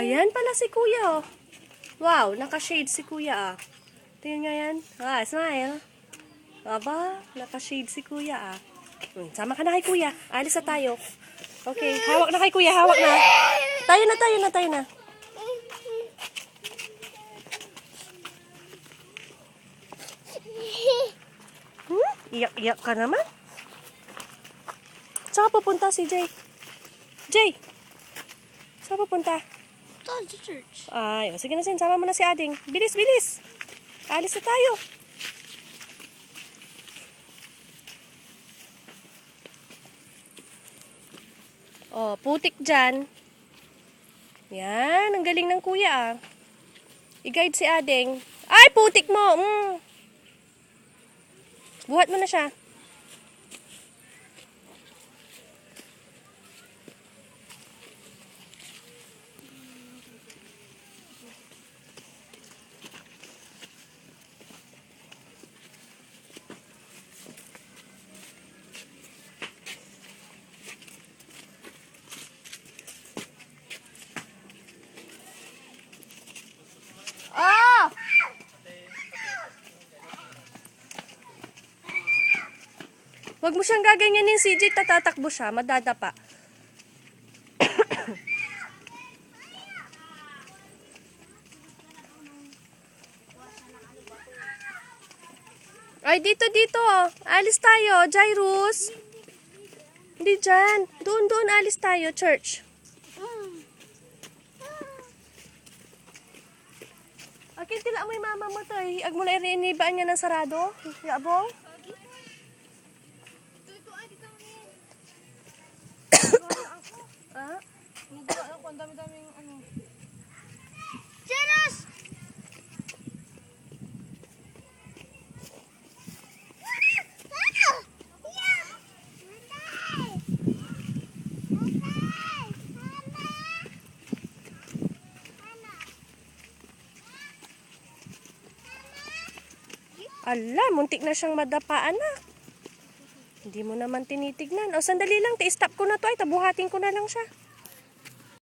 Ayan pala si kuya, oh. Wow, naka-shade si kuya, ah. Tingnan nga yan. Ah, smile. Aba, naka-shade si kuya, ah. Sama ka na kay kuya. Alis na tayo. Okay, hawak na kay kuya, hawak na. Tayo na. Iyak-iyak ka naman. Saan ka pupunta si Jay? Jay! Saan pupunta? To the church. Ay, sige na sin, sama mo na si Ading. Bilis! Alis na tayo. Oh, putik dyan. Yan, ang galing ng kuya, ah. I-guide si Ading. Ay, putik mo! Buhat mo na siya. Ah! Wag mo siyang gaganyanin, CJ. Tatatakbo siya. Madadapa. Ay, dito. Oh. Alis tayo. Jairus. Hindi dyan. Doon. Alis tayo. Church. Akin tila mo yung mama mo to. Ag mo na irinibaan niya ng sarado. Yabong. Ah? Ang dami-daming ano. Cheers! Ala, muntik na siyang madapaan na. Hindi mo naman tinitignan. O, sandali lang. Stop ko na to. Ay, tabuhatin ko na lang siya.